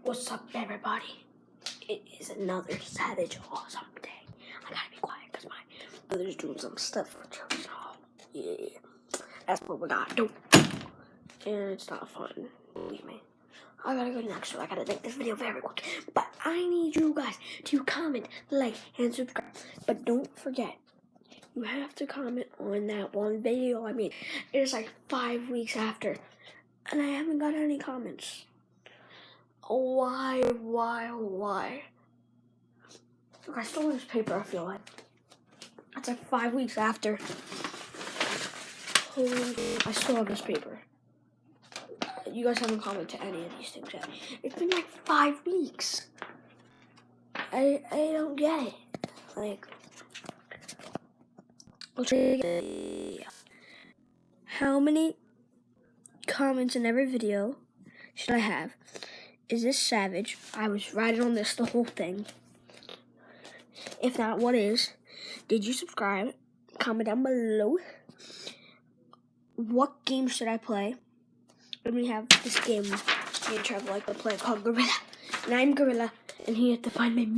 What's up, everybody? It is another Savage Awesome day. I gotta be quiet because my brother's doing some stuff for church. So, yeah, that's what we gotta do. And it's not fun, believe me. I gotta go next, so I gotta make this video very quick. But I need you guys to comment, like, and subscribe. But don't forget, you have to comment on that one video I made. It's like 5 weeks after, and I haven't got any comments. Why? Look, I stole this paper, I feel like. It's like 5 weeks after. I still have this paper. You guys haven't commented any of these things yet. It's been like 5 weeks. I don't get it. Like, how many comments in every video should I have? Is this savage? I was writing on this the whole thing. If not, what is? Did you subscribe? Comment down below. What game should I play? And we have this game me and Trevor like to play called Gorilla. And I'm Gorilla, and he had to find my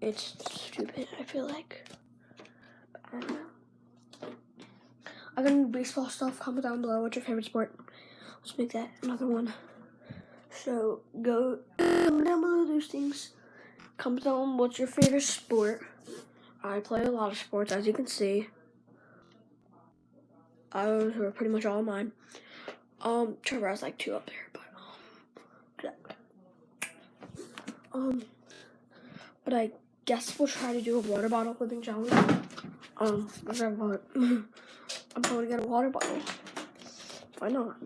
It's stupid, I feel like. I don't know. I'm gonna do baseball stuff. Comment down below. What's your favorite sport? Let's make that another one. So go comment down below those things. Comment down what's your favorite sport. I play a lot of sports, as you can see. Those are pretty much all mine. Trevor has like 2 up there, but I guess we'll try to do a water bottle flipping challenge. I'm going to get a water bottle. Why not?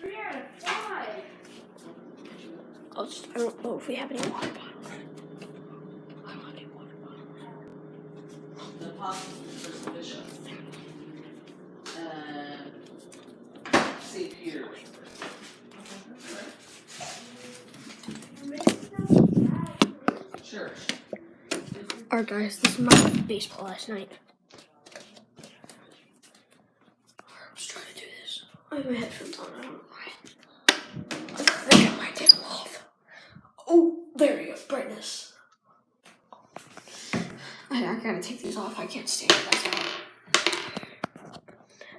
3 out of 5. I don't know if we have any water bottles. I don't have any water bottles. The apostles for sufficient. St. Peter. Sure. Alright guys, this is my baseball last night. Let's try to do this. I have my headphones on, I don't know why. I think I might take them off. Oh, there we go, brightness. I gotta take these off, I can't stand it, that's all.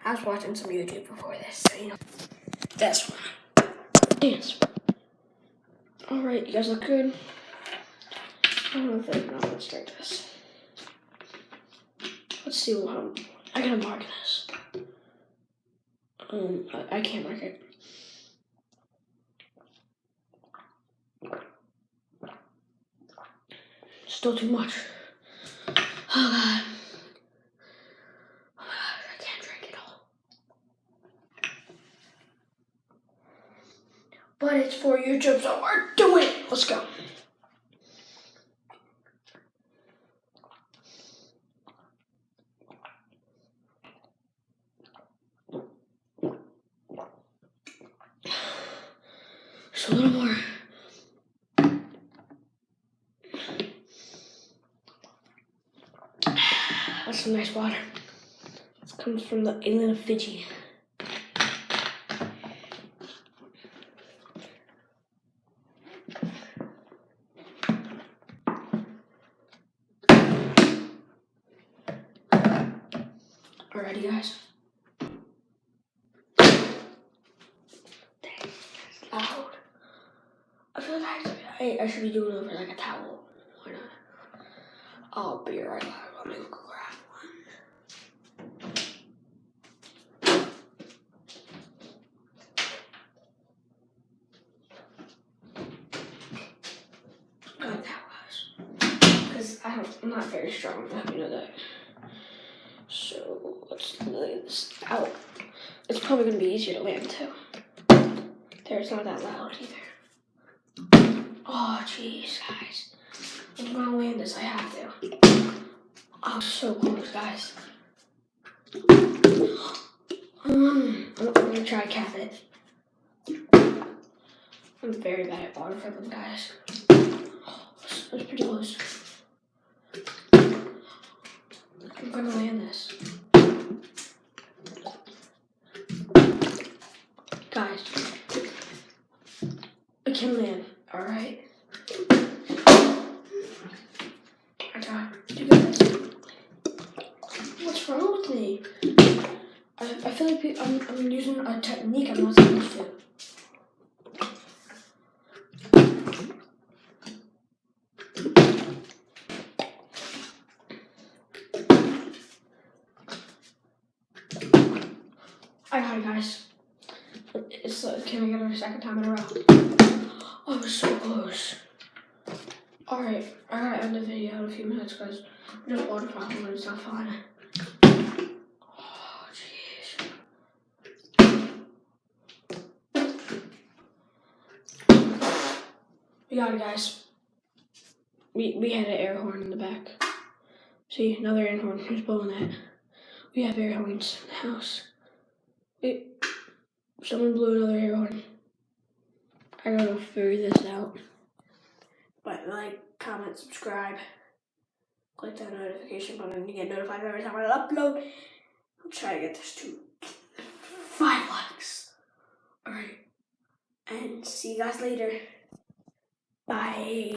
I was watching some YouTube before this, so you know. That's one. Dance. Alright, you guys look good. I don't know if I know. Let's start this. Let's see what I gotta mark this. I can't mark it. Still too much. Oh god. I can't drink it all. But it's for YouTube, so we're doing it. Let's go. Just a little more. That's some nice water. This comes from the island of Fiji. Alrighty, guys. Dang, that's loud. I feel like I should be doing it over like a towel. Why not? I'll be right back. Let me go grab one. Got that was. Because I'm not very strong enough, you know that. So let's lay this out. It's probably gonna be easier to land too. There, it's not that loud either. Oh jeez, guys. I'm gonna land this, I have to. Oh, so close, guys. I'm gonna try to cap it. I'm very bad at water flipping, guys. Oh, that was pretty close. I'm gonna land this. Guys, I can land. All right. I got you guys. What's wrong with me? I feel like I'm using a technique I'm not supposed to. I got it, guys. Can I get it a second time in a row? Oh, I was so close. Alright, I gotta end the video in a few minutes, guys. Just water problem and it's not fun. Oh, jeez. We got it, guys. We had an air horn in the back. See, another air horn. Who's blowing that? We have air horns in the house. Someone blew another air horn. I gotta figure this out. But like, comment, subscribe. Click that notification button to get notified every time I upload. I'll try to get this to 5 likes. Alright. And see you guys later. Bye.